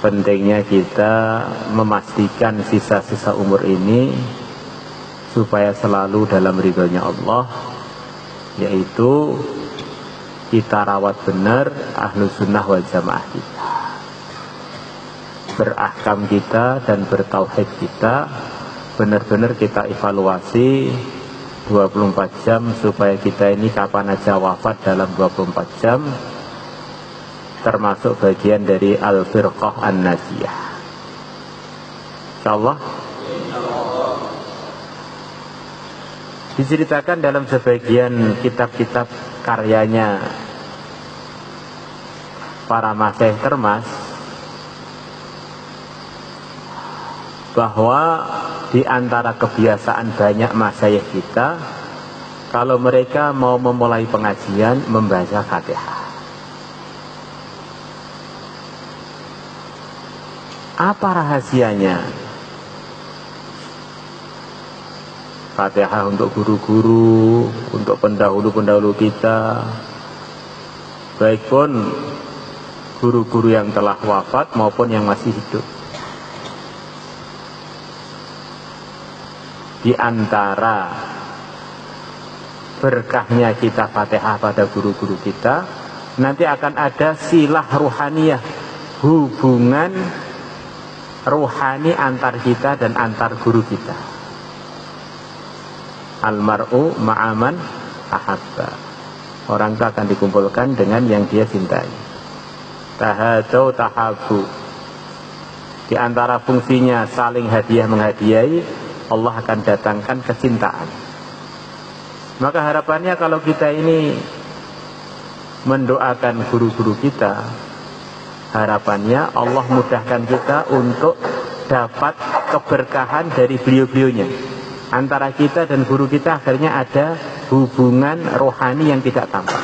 pentingnya kita memastikan sisa-sisa umur ini supaya selalu dalam ridhonya Allah, yaitu kita rawat benar ahlu sunnah wal jamaah kita, berakam kita dan bertauhid kita, benar-benar kita evaluasi 24 jam supaya kita ini kapan aja wafat dalam 24 jam, termasuk bagian dari al-firqah an-najiyah. InsyaAllah. Diceritakan dalam sebagian kitab-kitab karyanya para masyayikh termas bahwa di antara kebiasaan banyak masyayikh kita, kalau mereka mau memulai pengajian membaca Fatihah. Apa rahasianya? Fatihah untuk guru-guru, untuk pendahulu-pendahulu kita, baik pun guru-guru yang telah wafat maupun yang masih hidup. Di antara berkahnya kita Fatihah pada guru-guru kita, nanti akan ada silah ruhaniyah, hubungan ruhani antar kita dan antar guru kita. Almar'u ma'aman ahabba. Orang itu akan dikumpulkan dengan yang dia cintai. Tahadau tahabu. Di antara fungsinya saling hadiah menghadiahi, Allah akan datangkan kecintaan. Maka harapannya kalau kita ini mendoakan guru-guru kita, harapannya Allah mudahkan kita untuk dapat keberkahan dari beliau-beliaunya. Antara kita dan guru kita akhirnya ada hubungan rohani yang tidak tampak.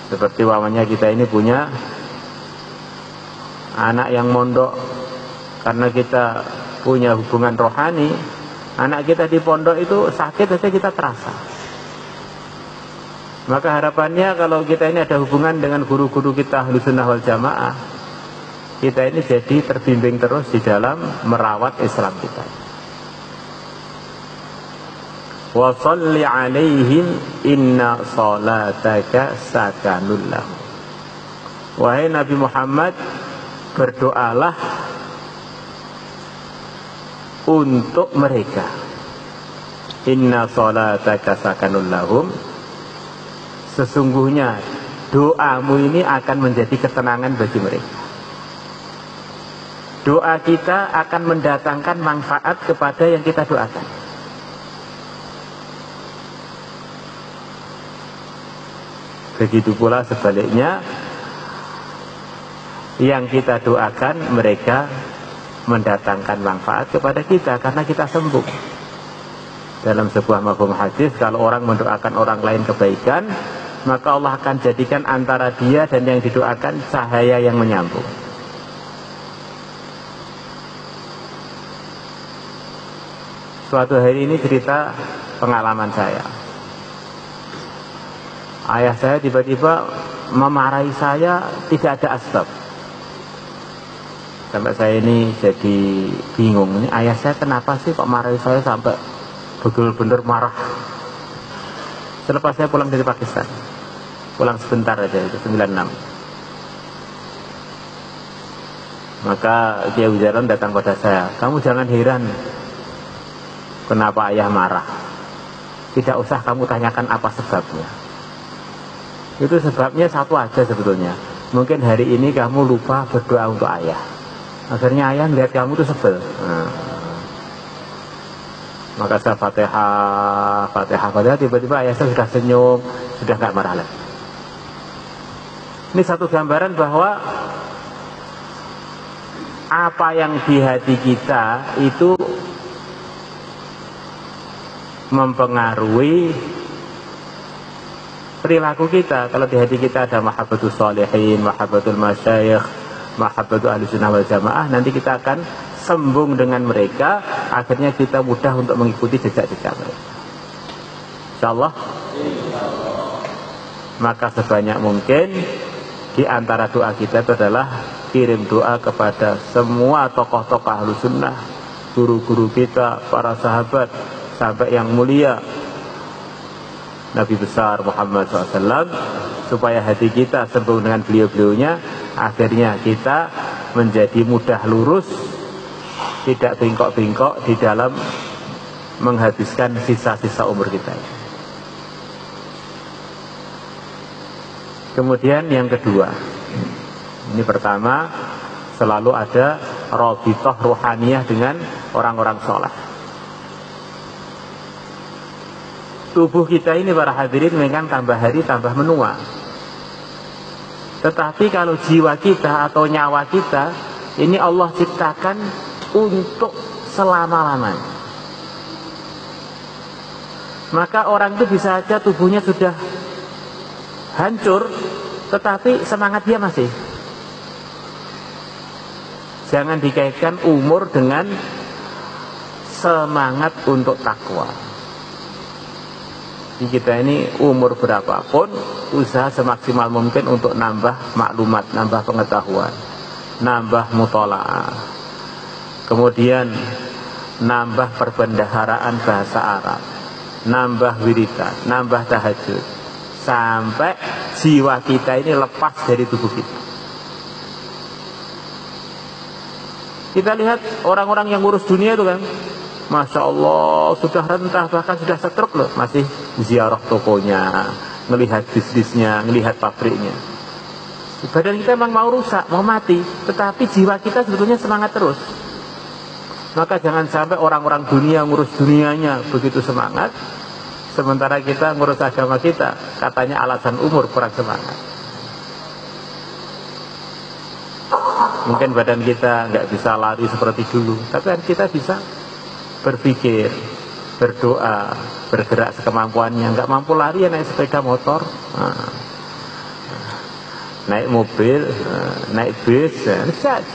Seperti umpamanya kita ini punya anak yang mondok, karena kita punya hubungan rohani, anak kita di pondok itu sakit saja kita terasa. Maka harapannya kalau kita ini ada hubungan dengan guru-guru kita ahlu sunnah wal jamaah, kita ini jadi terbimbing terus di dalam merawat Islam kita. Wa sholli alaihim inna salataka sakanul lahum. Wahai Nabi Muhammad, berdoalah untuk mereka. Inna salataka sakanul lahum. Sesungguhnya doamu ini akan menjadi ketenangan bagi mereka. Doa kita akan mendatangkan manfaat kepada yang kita doakan. Begitu pula sebaliknya, yang kita doakan mereka mendatangkan manfaat kepada kita karena kita sembuh. Dalam sebuah mafhum hadis, kalau orang mendoakan orang lain kebaikan, maka Allah akan jadikan antara dia dan yang didoakan cahaya yang menyambung. Suatu hari ini cerita pengalaman saya. Ayah saya tiba-tiba memarahi saya tidak ada asbab. Sampai saya ini jadi bingung. Ini ayah saya kenapa sih kok marahi saya sampai betul-betul marah. Selepas saya pulang dari Pakistan. Pulang sebentar aja, itu 96. Maka Kiai Ujaran datang pada saya. Kamu jangan heran kenapa ayah marah. Tidak usah kamu tanyakan apa sebabnya. Itu sebabnya satu aja sebetulnya. Mungkin hari ini kamu lupa berdoa untuk ayah. Akhirnya ayah melihat kamu itu sebel. Maka saya Fatihah, tiba-tiba ayah saya sudah senyum, sudah gak marah lagi. Ini satu gambaran bahwa apa yang di hati kita itu mempengaruhi perilaku kita. Kalau di hati kita ada mahabbatul sholihin, mahabbatul masyayikh, mahabbatul ahli sunnah wal jamaah, nanti kita akan sembung dengan mereka, akhirnya kita mudah untuk mengikuti jejak-jejak mereka. InsyaAllah. Maka sebanyak mungkin di antara doa kita itu adalah kirim doa kepada semua tokoh-tokoh Ahlus Sunnah, guru-guru kita, para sahabat, sampai yang mulia Nabi besar Muhammad SAW, supaya hati kita sambung dengan beliau-beliaunya, akhirnya kita menjadi mudah lurus, tidak bengkok-bengkok di dalam menghabiskan sisa-sisa umur kita. Kemudian yang kedua, ini pertama, selalu ada rabithah ruhaniyah dengan orang-orang soleh. Tubuh kita ini para hadirin memang tambah hari tambah menua. Tetapi kalau jiwa kita atau nyawa kita, ini Allah ciptakan untuk selama-lamanya. Maka orang itu bisa saja tubuhnya sudah hancur, tetapi semangat dia masih. Jangan dikaitkan umur dengan semangat untuk takwa. Di kita ini umur berapapun, usaha semaksimal mungkin untuk nambah maklumat, nambah pengetahuan, nambah mutola'ah, kemudian nambah perbendaharaan bahasa Arab, nambah wiridan, nambah tahajud, sampai jiwa kita ini lepas dari tubuh kita. Kita lihat orang-orang yang ngurus dunia itu kan, Masya Allah, sudah rentah, bahkan sudah stroke loh, masih ziarah tokonya, melihat bisnisnya, melihat pabriknya. Badan kita memang mau rusak, mau mati, tetapi jiwa kita sebetulnya semangat terus. Maka jangan sampai orang-orang dunia ngurus dunianya begitu semangat, sementara kita ngurus agama kita, katanya alasan umur kurang semangat. Mungkin badan kita nggak bisa lari seperti dulu, tapi kita bisa berpikir, berdoa, bergerak sekemampuannya. Nggak mampu lari ya naik sepeda motor, naik mobil, naik bis, saja.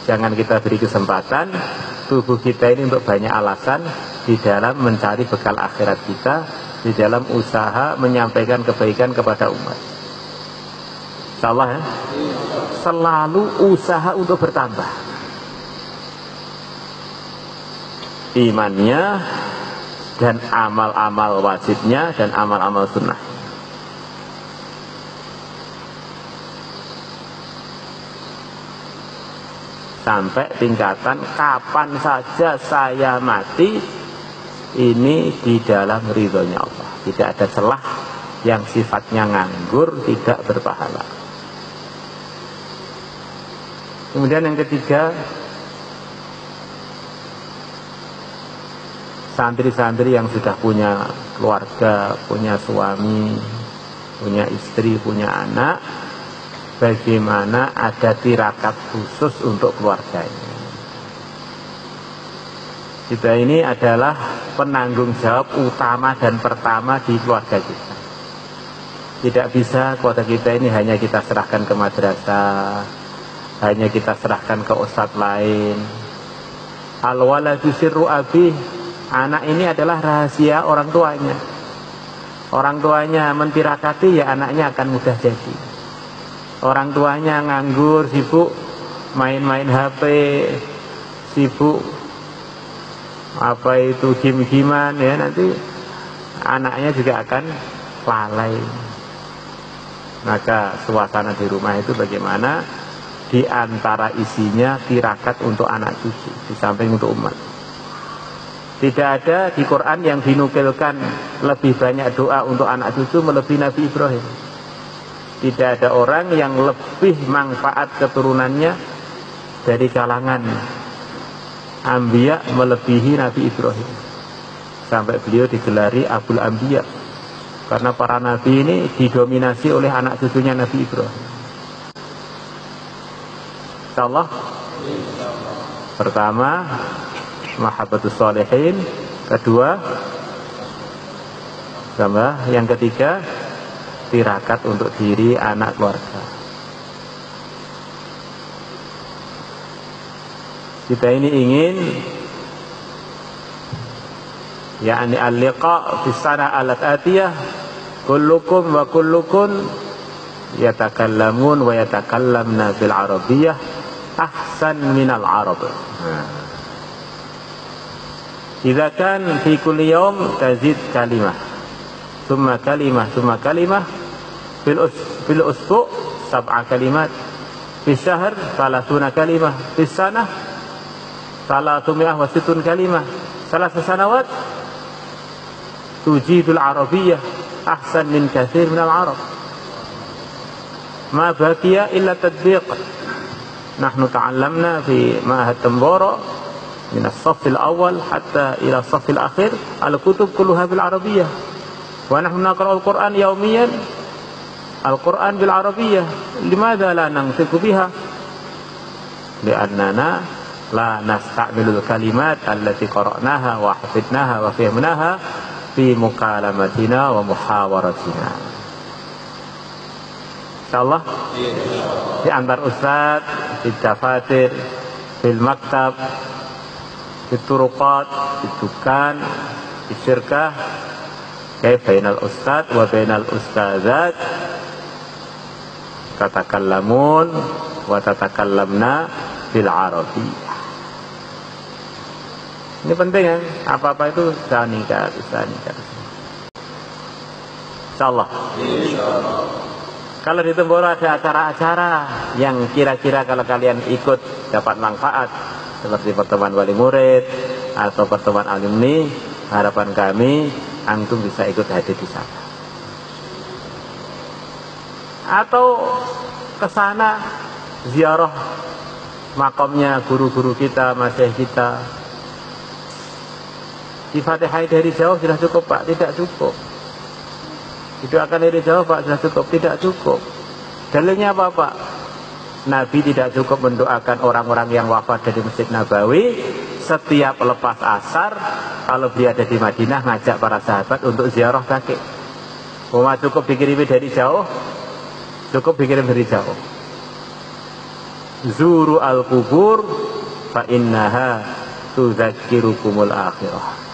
Jangan kita beri kesempatan tubuh kita ini untuk banyak alasan di dalam mencari bekal akhirat kita, di dalam usaha menyampaikan kebaikan kepada umat. Insyaallah ya, selalu usaha untuk bertambah imannya dan amal-amal wajibnya dan amal-amal sunnah. Sampai tingkatan kapan saja saya mati, ini di dalam ridhonya Allah. Tidak ada celah yang sifatnya nganggur, tidak berpahala. Kemudian yang ketiga, santri-santri yang sudah punya keluarga, punya suami, punya istri, punya anak, bagaimana ada tirakat khusus untuk keluarganya. Kita ini adalah penanggung jawab utama dan pertama di keluarga kita. Tidak bisa keluarga kita ini hanya kita serahkan ke madrasah, hanya kita serahkan ke ustadz lain. Al-waladu sirru abih, anak ini adalah rahasia orang tuanya. Orang tuanya mentirakati, ya anaknya akan mudah jadi. Orang tuanya nganggur, sibuk main-main HP, sibuk apa itu game-gamean, ya nanti anaknya juga akan lalai. Maka suasana di rumah itu bagaimana? Di antara isinya tirakat untuk anak cucu, di samping untuk umat. Tidak ada di Quran yang dinukilkan lebih banyak doa untuk anak cucu melebihi Nabi Ibrahim. Tidak ada orang yang lebih manfaat keturunannya dari kalangan Anbiya melebihi Nabi Ibrahim. Sampai beliau digelari Abul Anbiya, karena para nabi ini didominasi oleh anak cucunya Nabi Ibrahim. Insyaallah, pertama mahabbatus sholihin, kedua sama yang ketiga tirakat untuk diri, anak, keluarga. Kita ini ingin yakni al-liqa fi sana alat atiyah kullukum wa kullukun yatakallamun wa yatakallamna bil arabiyyah ahsan minal arab. Idza kan fi kulli yawm tazid kalimah thumma kalimah thumma kalimah fil usbu' sab'a kalimat fi syahr 30 kalimah fi sanah 360 kalimah salas sanawat tujidul arabiyyah ahsan min katsir minal arab ma baqiya illa tadbiq. Nahnu ta'allamna fi ma'had Tambora من الصف الأول حتى إلى الصف الأخير الكتب كلها بالعربية ونحن نقرأ القرآن يوميا القرآن بالعربية. لماذا لا ننطق بها؟ لأننا لا نستعمل الكلمات التي قرأناها وحفظناها وفهمناها في مكالمتنا ومحاورتنا. InsyaAllah di antar ustaz, di dafatir, di maktab, di turuqat, di dukan, di syirkah, kayak bainal ustad wa bainal ustazat tatakallamun wa tatakallamna bil arabiyyah. Ini penting ya, apa-apa itu usaha nikah. InsyaAllah. Kalau di Temboro ada acara-acara yang kira-kira kalau kalian ikut dapat manfaat, seperti pertemuan wali murid atau pertemuan alumni, harapan kami antum bisa ikut hadir di sana. Atau ke sana ziarah makamnya guru-guru kita, masyayikh kita. Di Fatihah dari jauh sudah cukup Pak? Tidak cukup. Didoakan dari jauh Pak sudah cukup? Tidak cukup. Dalilnya apa Pak? Nabi tidak cukup mendoakan orang-orang yang wafat dari Masjid Nabawi. Setiap lepas asar, kalau beliau ada di Madinah, ngajak para sahabat untuk ziarah kakek. Cuma cukup dikirimi dari jauh, cukup dikirim dari jauh. Zuru al-kubur fa innaha tudzakirukumul akhirah.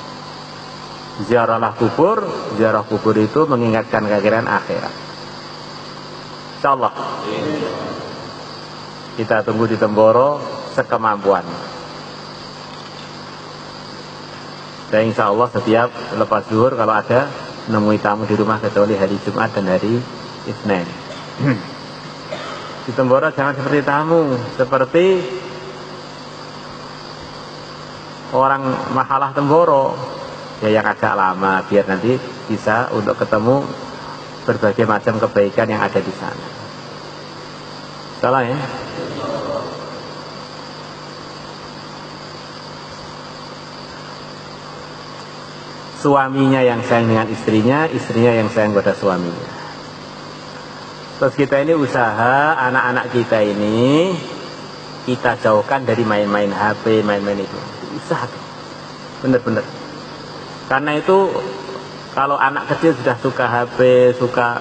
Ziarahlah kubur, ziarah kubur itu mengingatkan kekiraan akhirat. InsyaAllah. Kita tunggu di Temboro sekemampuan. Dan insya Allah setiap lepas zuhur kalau ada nemui tamu di rumah kecuali hari Jumat dan hari Isnin. Di Temboro jangan seperti tamu, seperti orang mahalah Temboro ya yang agak lama biar nanti bisa untuk ketemu berbagai macam kebaikan yang ada di sana. Salah ya? Suaminya yang sayang dengan istrinya, istrinya yang sayang pada suaminya. Terus kita ini usaha anak-anak kita ini kita jauhkan dari main-main HP, main-main itu. Usaha, bener-bener. Karena itu kalau anak kecil sudah suka HP, suka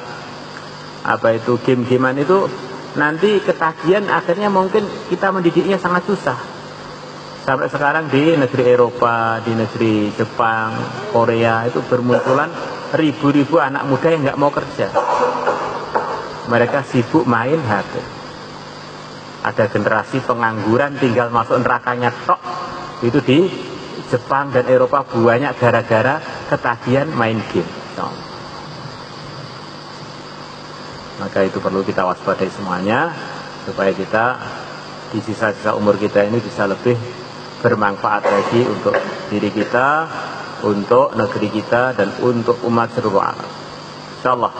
apa itu game-gamean itu, nanti ketagihan akhirnya mungkin kita mendidiknya sangat susah. Sampai sekarang di negeri Eropa, di negeri Jepang, Korea itu bermunculan ribu-ribu anak muda yang nggak mau kerja. Mereka sibuk main HP. Ada generasi pengangguran tinggal masuk nerakanya tok. Itu di Jepang dan Eropa banyak gara-gara ketagihan main game. Maka itu perlu kita waspadai semuanya supaya kita di sisa-sisa umur kita ini bisa lebih bermanfaat lagi untuk diri kita, untuk negeri kita, dan untuk umat seluruh alam. InsyaAllah.